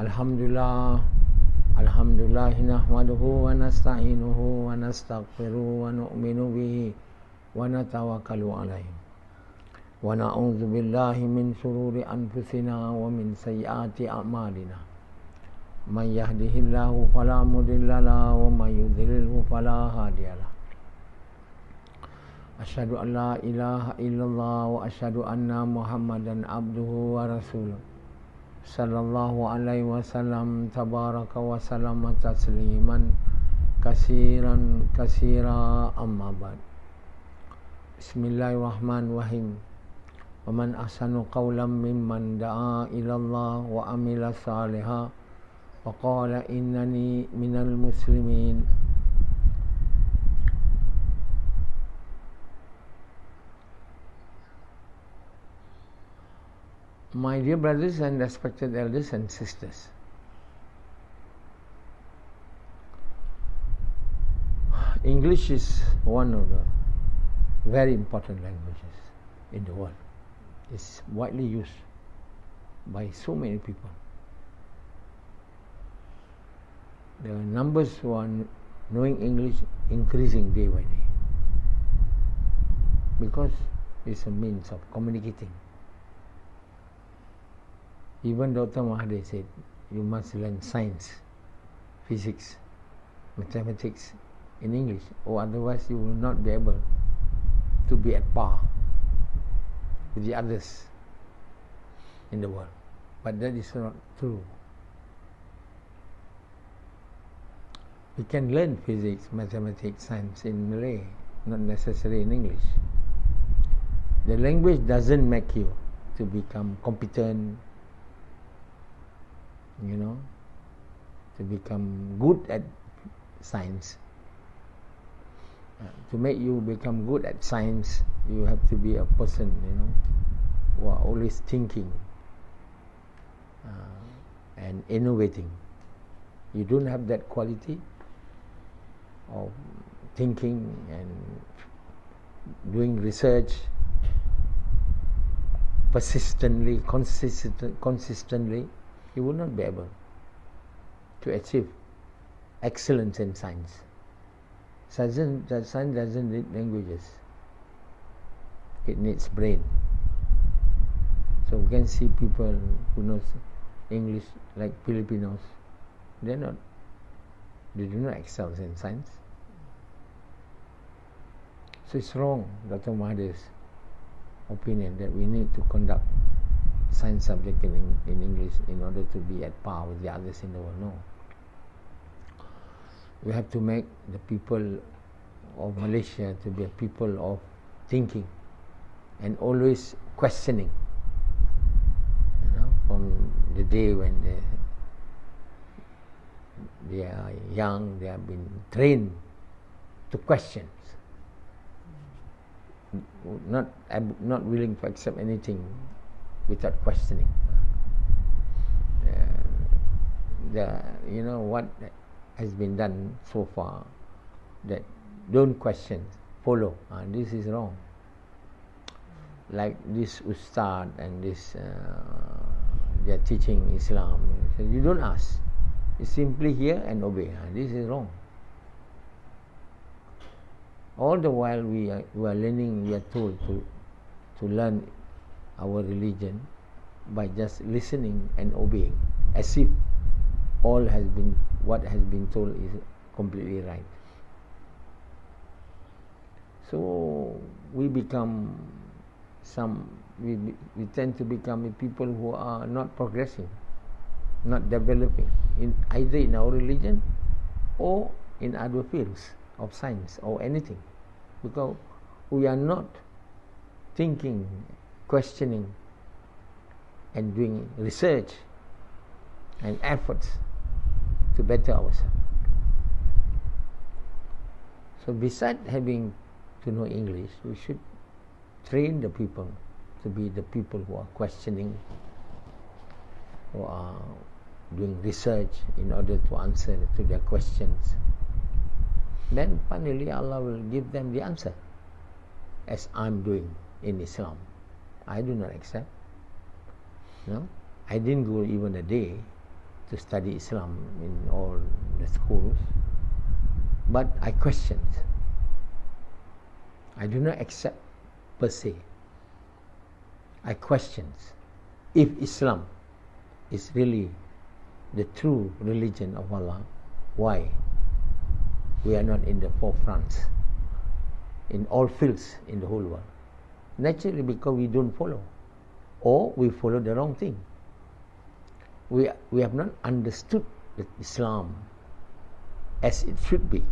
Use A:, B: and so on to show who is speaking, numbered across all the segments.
A: Alhamdulillah, Alhamdulillah nahmaduhu wa nasta'inuhu wa nastaghfiruhu wa nu'minu bihi wa natawakkalu alayhi wa na'udzu billahi min shururi anfusina wa min sayyiati a'malina. Man yahdihillahu fala mudilla lahu wa man yudlilhu fala hadiyalah. Asyhadu an la ilaha illallah wa asyhadu anna Muhammadan abduhu wa rasuluh. Sallallahu alaihi wasallam tabaraka wa sallama tasliman kasiran kasira amma ba'd. Bismillahirrahmanirrahim. Wa man ahsanu qawlan mimman da'a ila Allah wa amila salihan wa qala innani minal muslimin. My dear brothers and respected elders and sisters, English is one of the very important languages in the world. It's widely used by so many people. The numbers who are knowing English increasing day by day because it's a means of communicating. Even Dr. Mahathir said, you must learn science, physics, mathematics in English, or otherwise you will not be able to be at par with the others in the world. But that is not true. We can learn physics, mathematics, science in Malay, not necessarily in English. The language doesn't make you to become competent, to become good at science. To make you become good at science, you have to be a person, who are always thinking and innovating. You don't have that quality of thinking and doing research persistently, consistently, you will not be able to achieve excellence in science. Science doesn't need languages. It needs brain. So we can see people who knows English, like Filipinos, they do not excel in science. So it's wrong, Dr. Mahathir's opinion, that we need to conduct science subject in English in order to be at par with the others in the world. No. We have to make the people of Malaysia to be a people of thinking and always questioning. From the day when they are young, they have been trained to question. Not willing to accept anything without questioning. What has been done so far, that don't question, follow. This is wrong. Like this ustad and this, they are teaching Islam. So you don't ask. You simply hear and obey. This is wrong. All the while we are learning, we are told to learn our religion by just listening and obeying, as if what has been told is completely right. So we tend to become people who are not progressing, not developing, either in our religion or in other fields of science or anything, because we are not thinking, questioning and doing research and efforts to better ourselves. So besides having to know English, we should train the people to be the people who are questioning, who are doing research in order to answer to their questions. Then finally Allah will give them the answer, as I'm doing in Islam. I do not accept. I didn't go even a day to study Islam in all the schools, but I questioned. I do not accept per se. I questioned if Islam is really the true religion of Allah, why we are not in the forefront in all fields in the whole world? Naturally, because we don't follow, or we follow the wrong thing. We have not understood the Islam as it should be.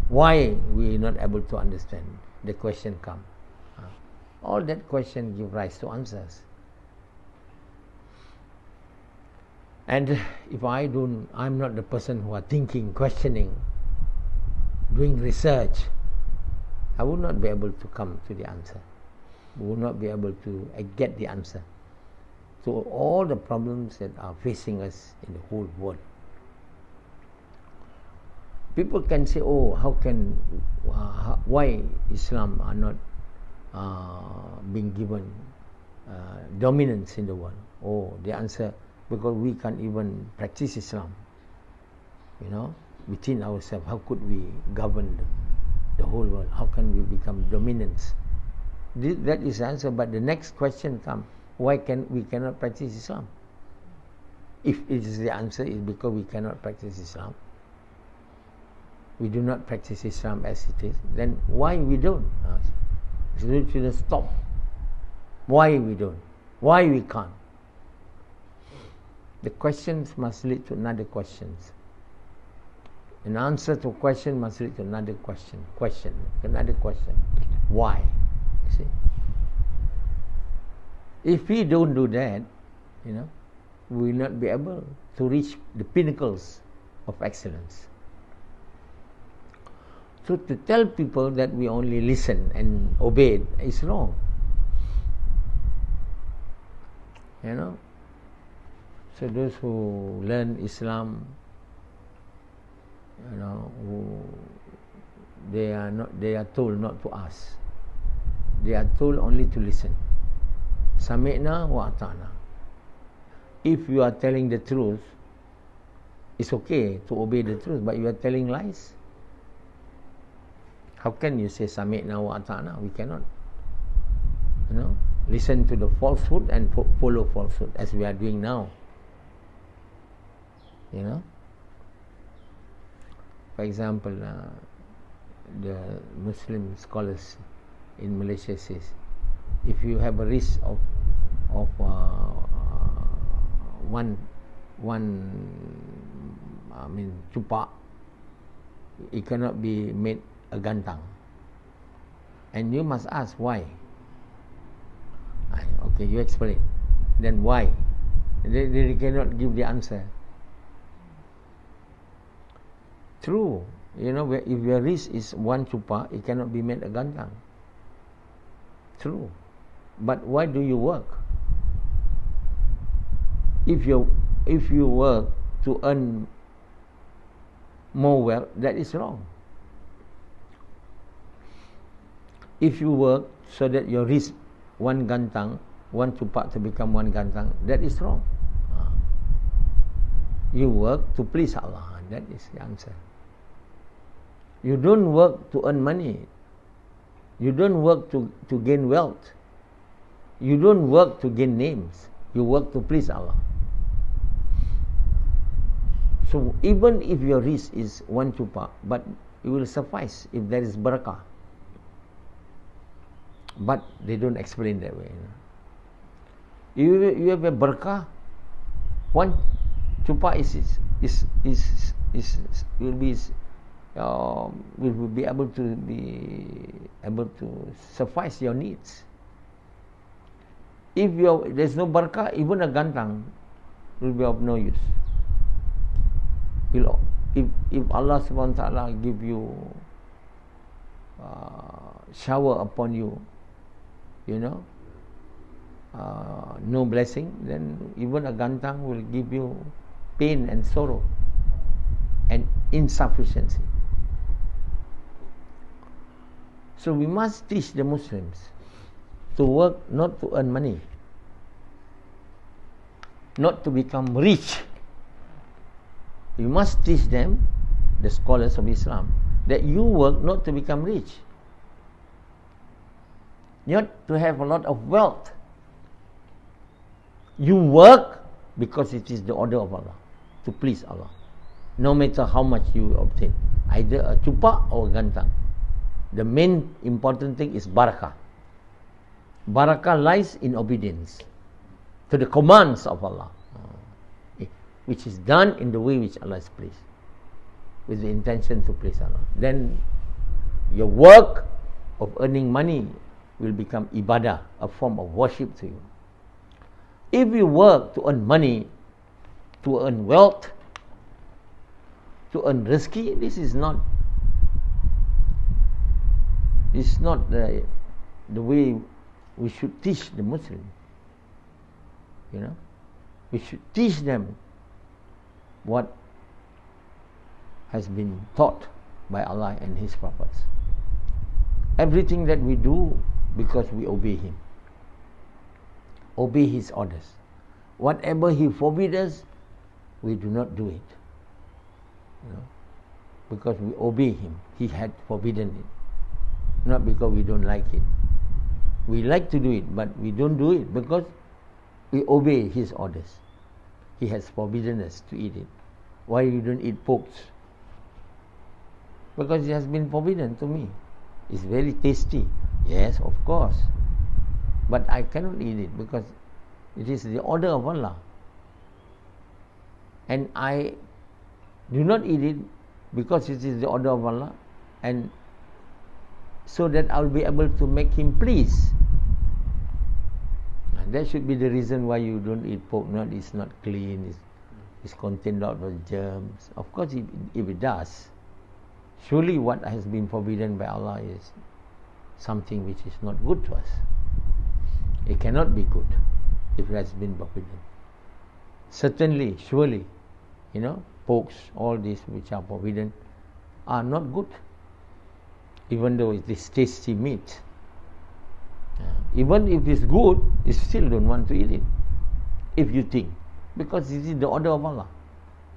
A: Why we are not able to understand? The question comes. All that question give rise to answers. And if I'm not the person who are thinking, questioning, doing research, I will not be able to come to the answer. We will not be able to get the answer to all the problems that are facing us in the whole world. People can say, oh, why Islam are not being given dominance in the world? Oh, the answer, because we can't even practice Islam. Within ourselves, how could we govern the whole world? How can we become dominant? That is the answer. But the next question comes: why we cannot practice Islam? If it is the answer is because we cannot practice Islam, we do not practice Islam as it is, then why we don't? We should stop. Why we don't? Why we can't? The questions must lead to another questions. An answer to a question must lead to another question. Another question. Why? You see? If we don't do that, we will not be able to reach the pinnacles of excellence. So to tell people that we only listen and obey is wrong. So those who learn Islam, they are told not to ask. They are told only to listen. Sami'na wa ata'na. If you are telling the truth, it's okay to obey the truth, but you are telling lies. How can you say Sami'na wa ata'na? We cannot. Listen to the falsehood and follow falsehood, as we are doing now. For example, the Muslim scholars in Malaysia says, if you have a risk of one cupak, it cannot be made a gantang, and you must ask why. Okay, you explain. Then why? They cannot give the answer. True, if your risk is one chupa, it cannot be made a gantang. True, but why do you work? If you work to earn more wealth, that is wrong. If you work so that your risk one gantang, one chupa to become one gantang, that is wrong. You work to please Allah. That is the answer. You don't work to earn money. You don't work to gain wealth. You don't work to gain names. You work to please Allah. So even if your risk is one chupa, but it will suffice if there is barakah. But they don't explain that way. You have a barakah, one chupa will be able to suffice your needs. If there's no barakah, even a gantang will be of no use. If Allah subhanahu wa ta'ala give you shower upon you, no blessing, then even a gantang will give you pain and sorrow and insufficiency. So we must teach the Muslims to work not to earn money. not to become rich. You must teach them, the scholars of Islam, that you work not to become rich, not to have a lot of wealth. You work because it is the order of Allah, to please Allah, no matter how much you obtain, either a chupa or a gantang. The main important thing is barakah. Barakah lies in obedience to the commands of Allah, which is done in the way which Allah is pleased, with the intention to please Allah. Then your work of earning money will become ibadah, a form of worship to you. If you work to earn money, to earn wealth, to earn rizki, this is not the way we should teach the Muslim. You know, we should teach them what has been taught by Allah and His prophets. Everything that we do because we obey Him, obey His orders. Whatever He forbids us, we do not do it. You know, because we obey Him. He had forbidden it, not because we don't like it. We like to do it, but we don't do it because we obey His orders. He has forbidden us to eat it. Why you don't eat pork? Because it has been forbidden to me. It's very tasty. Yes, of course. But I cannot eat it because it is the order of Allah. And I do not eat it because it is the order of Allah, and so that I will be able to make Him pleased. And that should be the reason why you don't eat pork. Not it's not clean. It's contained a lot of germs. Of course, if it does, surely what has been forbidden by Allah is something which is not good to us. It cannot be good if it has been forbidden. Certainly, surely, you know, porks, all these which are forbidden, are not good. Even though it is tasty meat, even if it's good, you still don't want to eat it, if you think, because it is the order of Allah.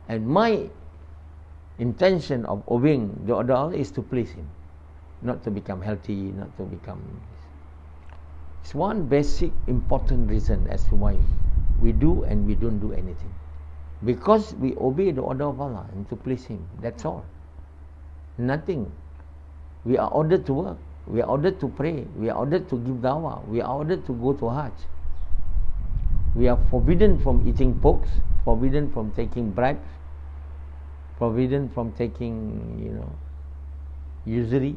A: And my intention of obeying the order of Allah is to please Him, not to become healthy, not to become. It's one basic important reason as to why we do and we don't do anything, because we obey the order of Allah and to please Him. That's all. Nothing. We are ordered to work. We are ordered to pray. We are ordered to give dawah. We are ordered to go to Hajj. We are forbidden from eating pork, forbidden from taking bribes, forbidden from taking, you know, usury,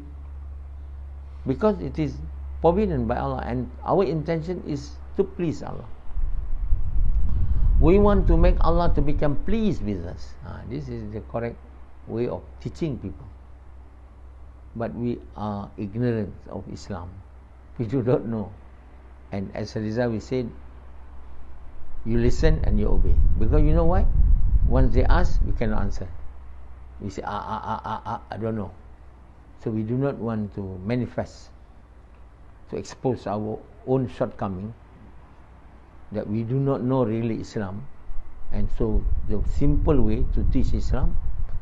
A: because it is forbidden by Allah, and our intention is to please Allah. We want to make Allah to become pleased with us. This is the correct way of teaching people. But we are ignorant of Islam. We do not know. And as a result, we said, you listen and you obey. Because you know why? Once they ask, we cannot answer. We say, I don't know. So we do not want to manifest, to expose our own shortcoming, that we do not know really Islam. And so the simple way to teach Islam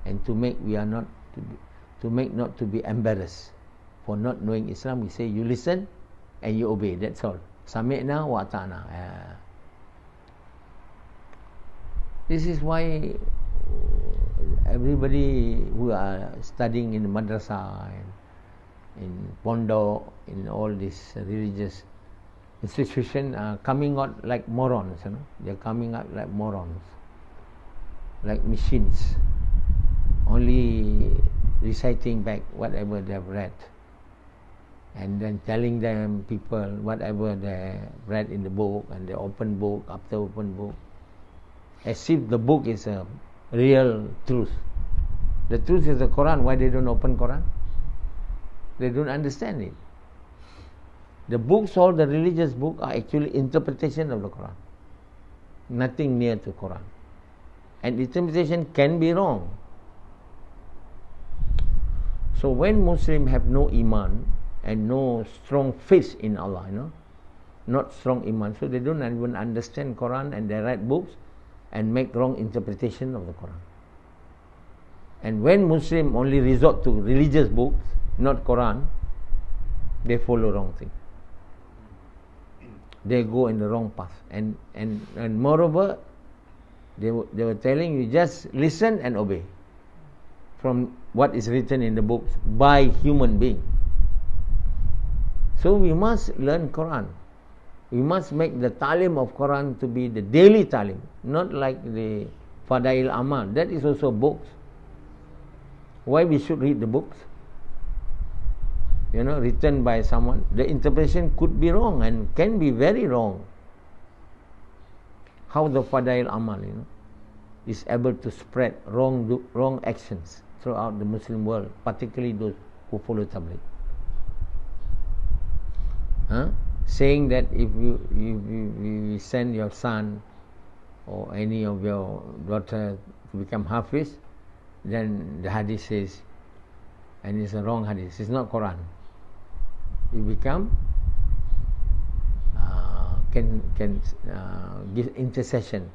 A: and to make not to be embarrassed for not knowing Islam, we say you listen and you obey. That's all. Sami'na wa ata'na. This is why everybody who are studying in the madrasa and in Pondok, in all these religious institutions, are coming out like morons. You know? They're coming out like morons, like machines, only reciting back whatever they've read, and then telling them people whatever they read in the book, and they open book after open book, as if the book is a real truth. The truth is the Quran. Why they don't open Quran? They don't understand it. The books, all the religious books, are actually interpretation of the Quran. Nothing near to Quran. And interpretation can be wrong. So when Muslims have no iman and no strong faith in Allah, you know, not strong iman, so they don't even understand Quran and they write books, and make wrong interpretation of the Quran. And when Muslim only resort to religious books, not Quran, they follow wrong thing. They go in the wrong path. And moreover, they were telling you, just listen and obey from what is written in the books by human being. So we must learn Quran. We must make the talim of Quran to be the daily talim, not like the Fadail Amal. That is also books. Why we should read the books? Written by someone. The interpretation could be wrong and can be very wrong. How the Fadail Amal, is able to spread wrong actions throughout the Muslim world, particularly those who follow Tabligh. Saying that if you send your son or any of your daughter to become Hafiz, then the hadith says, and it's a wrong hadith, it's not Quran. You become can give intercession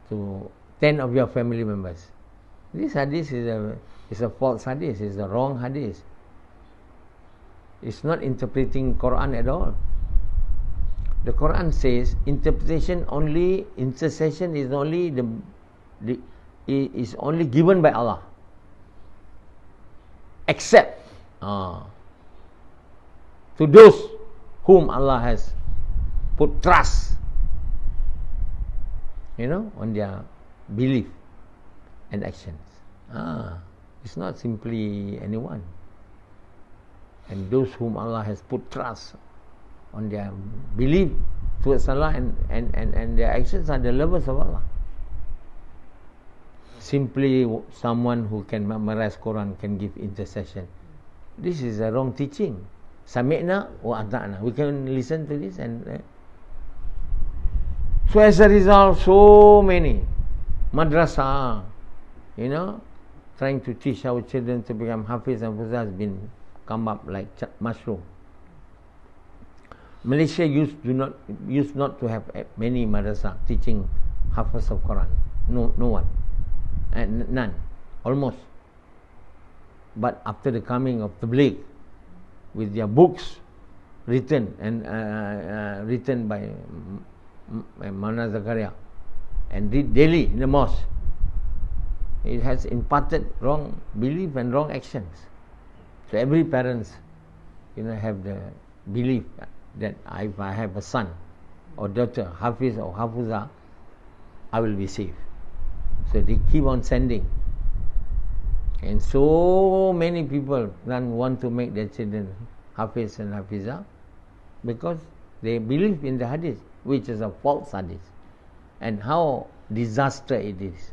A: to 10 of your family members. This hadith is a false hadith, it's a wrong hadith. It's not interpreting Quran at all. The Quran says intercession is only is only given by Allah, except to those whom Allah has put trust, on their belief and actions. It's not simply anyone. And those whom Allah has put trust on their belief towards Allah and their actions are the lovers of Allah. Simply someone who can memorize Quran can give intercession. This is a wrong teaching. Sami'na wa ata'na. We can listen to this and so as a result, so many madrasah, trying to teach our children to become Hafiz and Fuzah has been come up like mushroom. Malaysia used not to have many madrasah teaching Hafiz of Quran. No one, and none, almost. But after the coming of Tabligh, with their books written by Maulana Zakaria and read daily in the mosque, it has imparted wrong belief and wrong actions. So every parents, have the belief that if I have a son or daughter, Hafiz or Hafizah, I will be safe. So they keep on sending. And so many people want to make their children Hafiz and Hafizah because they believe in the hadith, which is a false hadith. And how disaster it is.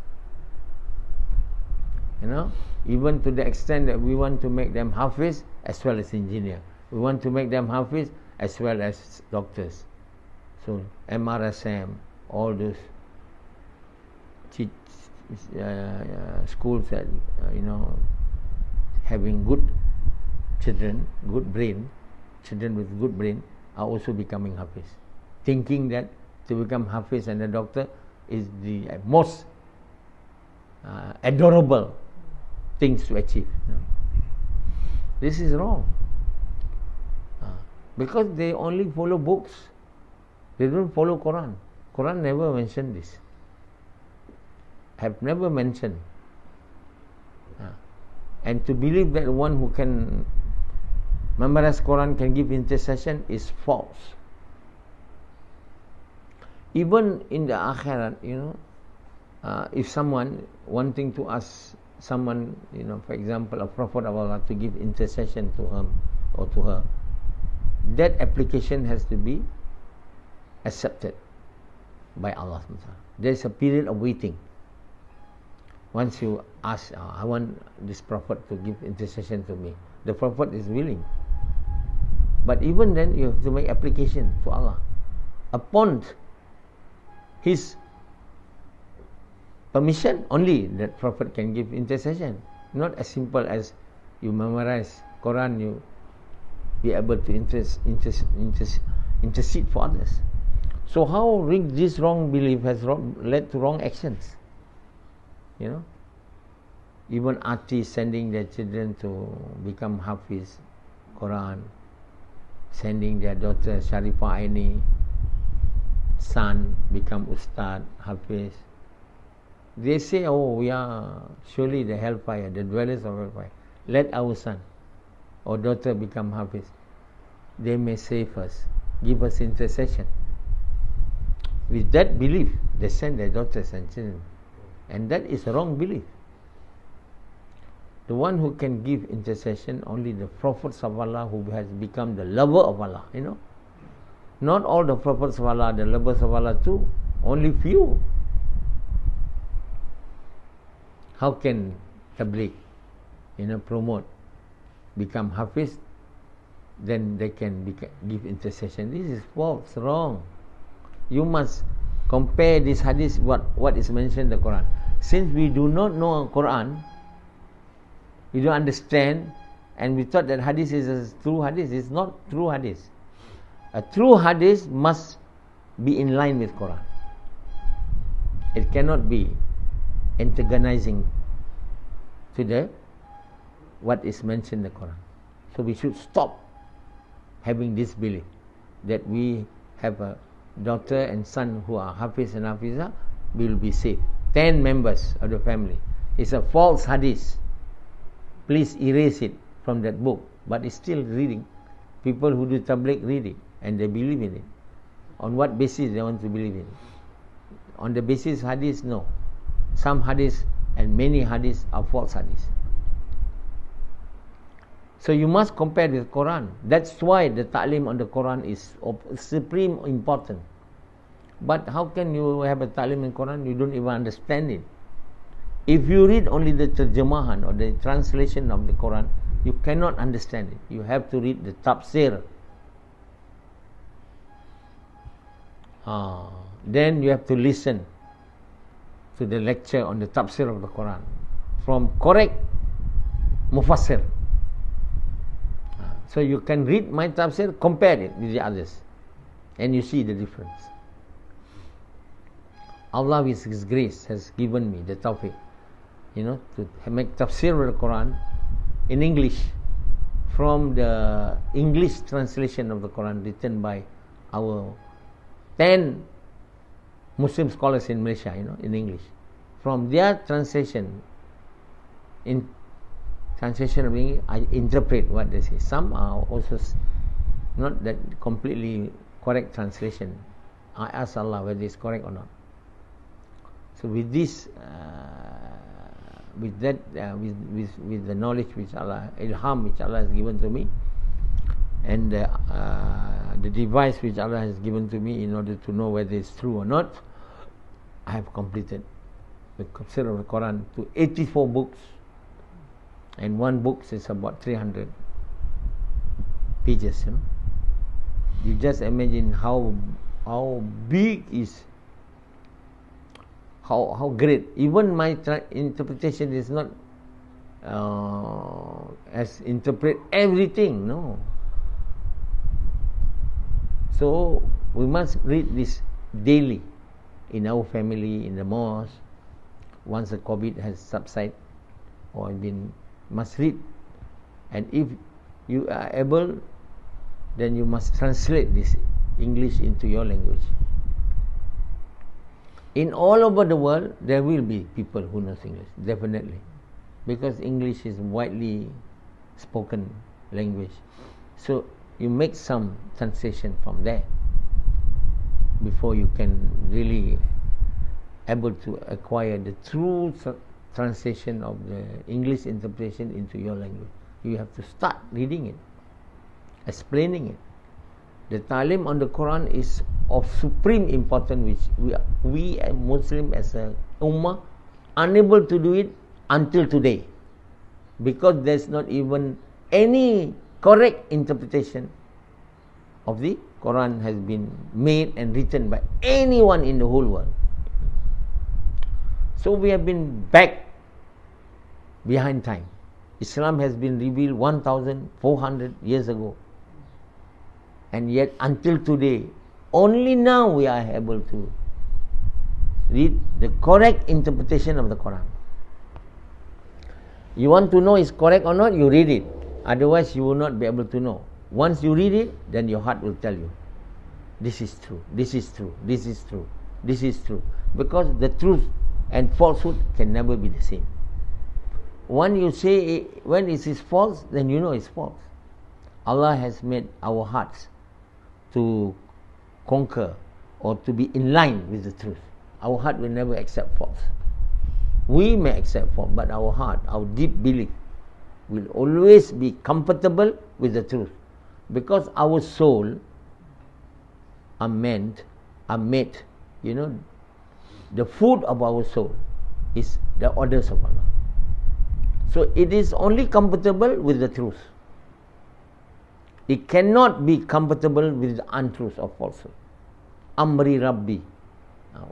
A: Even to the extent that we want to make them Hafiz as well as engineer. We want to make them Hafiz as well as doctors. So MRSM, all those schools that having good children, children with good brain are also becoming Hafiz, thinking that to become Hafiz and a doctor is the most adorable things to achieve. This is wrong, because they only follow books. They don't follow Quran. Quran never mentioned this. Have never mentioned. And to believe that one who can memorize Quran can give intercession is false. Even in the akhirat, if someone wanting to ask someone, for example, a prophet of Allah to give intercession to him or to her, that application has to be accepted by Allah. There is a period of waiting. Once you ask, I want this prophet to give intercession to me, the prophet is willing. But even then, you have to make application to Allah. Upon his permission, only that prophet can give intercession. Not as simple as you memorize Quran, you be able to intercede for others. So how this wrong belief has led to wrong actions? You know, even artists sending their children to become Hafiz Quran, sending their daughter Sharifah Aini, son become Ustad Hafiz. They say, oh, we are surely the hellfire, the dwellers of hellfire. Let our son or daughter become Hafiz. They may save us, give us intercession. With that belief, they send their daughters and children. And that is a wrong belief. The one who can give intercession, only the prophets of Allah who has become the lover of Allah, you know. Not all the prophets of Allah, the lovers of Allah too. Only few. How can tabligh, promote, become Hafiz, then they can give intercession? This is false, wrong. You must compare this hadith what is mentioned in the Quran. Since we do not know Quran, we don't understand, and we thought that hadith is a true hadith. It's not true hadith. A true hadith must be in line with Quran. It cannot be antagonizing to what is mentioned in the Quran. So we should stop having this belief that we have a daughter and son who are Hafiz and Hafizah, will be saved. 10 members of the family. It's a false hadith. Please erase it from that book. But it's still reading. People who do tabligh read it and they believe in it. On what basis they want to believe in it? On the basis hadith? No. Some hadith and many hadiths are false hadiths. So you must compare with Quran. That's why the ta'lim on the Quran is of supreme importance. But how can you have a ta'lim in Quran? You don't even understand it. If you read only the terjemahan or the translation of the Quran, you cannot understand it. You have to read the tafseer. Then you have to listen to the lecture on the tafsir of the Quran from correct mufassir. So you can read my tafsir, compare it with the others, and you see the difference. Allah with His grace has given me the tawfiq, to make tafsir of the Quran in English from the English translation of the Quran written by our 10 Muslim scholars in Malaysia, in English. From their translation, in translation of English, I interpret what they say. Some are also not that completely correct translation. I ask Allah whether it's correct or not. So with this, with the knowledge which Allah, ilham which Allah has given to me, and the device which Allah has given to me in order to know whether it's true or not, I have completed the tafsir of the Quran to 84 books, and one book is about 300 pages. You just imagine how big is, how great. Even my interpretation is not as interpret everything, no. So we must read this daily in our family, in the mosque. Once the COVID has subsided or been, must read. And if you are able, then you must translate this English into your language. In all over the world, there will be people who knows English, definitely, because English is widely spoken language. So you make some translation from there before you can really able to acquire the true translation of the English interpretation into your language. You have to start reading it, explaining it. The ta'lim on the Quran is of supreme importance, which we as Muslim as a ummah unable to do it until today, because there's not even any correct interpretation of the Quran has been made and written by anyone in the whole world. So we have been back behind time. Islam has been revealed 1400 years ago, and yet until today Only now we are able to read the correct interpretation of the Quran. You want to know is correct or not, you read it. Otherwise, you will not be able to know. Once you read it, then your heart will tell you, this is true, this is true, this is true, this is true. Because the truth and falsehood can never be the same. When you say when it is false, then you know it's false. Allah has made our hearts to conquer or to be in line with the truth. Our heart will never accept false. We may accept false, but our heart, our deep belief, will always be comfortable with the truth. Because our soul are made, the food of our soul is the orders of Allah. So it is only comfortable with the truth. It cannot be comfortable with the untruth or falsehood. Amri Rabbi. Now,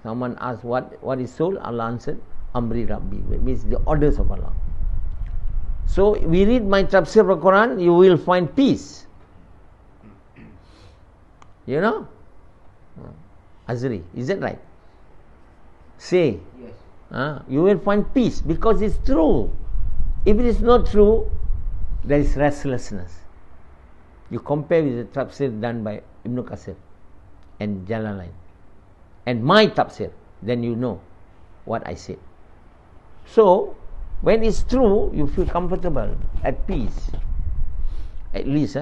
A: someone asked what is soul? Allah answered, Amri Rabbi. It means the orders of Allah. So we read my tafsir of the Quran, you will find peace. You know? Azri, is that right? Say. Yes. You will find peace because it's true. If it is not true, there is restlessness. You compare with the tafsir done by Ibn Qasir and Jalan and my tafsir, then you know what I said. So, when it's true, you feel comfortable, at peace. At least,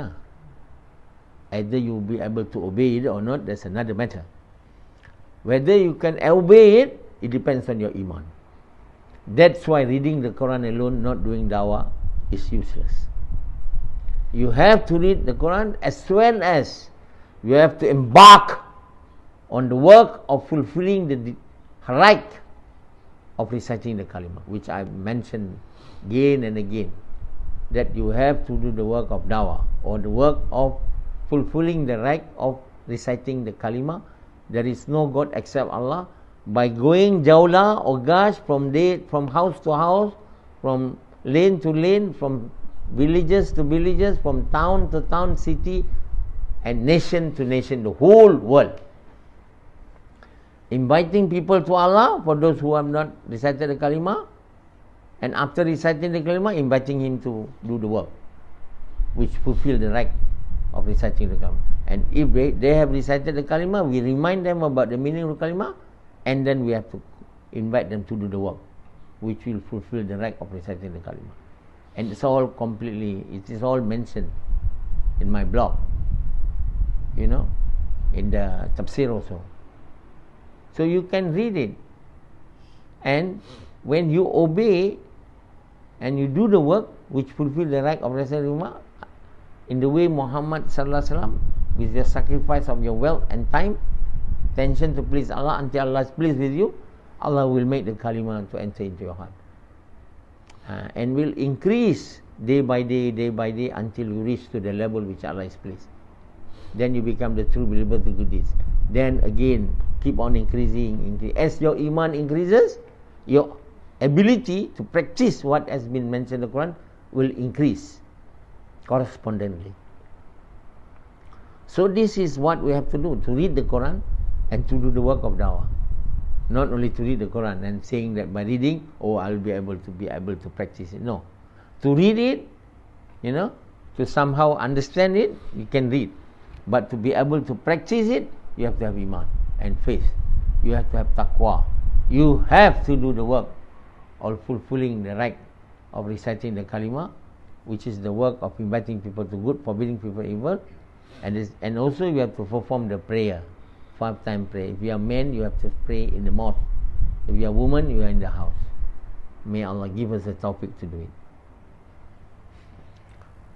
A: either you will be able to obey it or not, that's another matter. Whether you can obey it, it depends on your iman. That's why reading the Quran alone, not doing dawah, is useless. You have to read the Quran as well as you have to embark on the work of fulfilling the right of reciting the kalima, which I mentioned again and again, that you have to do the work of dawah or the work of fulfilling the right of reciting the kalima. There is no God except Allah. By going jawla or gash from house to house, from lane to lane, from villages to villages, from town to town, city and nation to nation, the whole world, inviting people to Allah for those who have not recited the kalima, and after reciting the kalima, inviting him to do the work which fulfill the right of reciting the kalima. And if they have recited the kalima, we remind them about the meaning of the kalima, and then we have to invite them to do the work which will fulfill the right of reciting the kalima. And it's all completely, it is all mentioned in my blog, in the tafsir also. So you can read it, and when you obey and you do the work which fulfill the right of reciting the kalima in the way Muhammad sallallahu alaihi wasallam, with the sacrifice of your wealth and time, attention to please Allah, until Allah is pleased with you, Allah will make the kalima to enter into your heart. And will increase day by day until you reach to the level which Allah is pleased. Then you become the true believer to good deeds. Then again, keep on increasing. As your iman increases, your ability to practice what has been mentioned in the Quran will increase correspondingly. So this is what we have to do, to read the Quran and to do the work of dawah. Not only to read the Quran and saying that by reading, I'll be able to practice it. No. To read it, to somehow understand it, you can read. But to be able to practice it, you have to have iman and faith. You have to have taqwa. You have to do the work of fulfilling the right of reciting the kalima, which is the work of inviting people to good, forbidding people evil. And also you have to perform the prayer, 5-time prayer. If you are man, you have to pray in the mosque. If you are woman, you are in the house. May Allah give us the tawfiq to do it.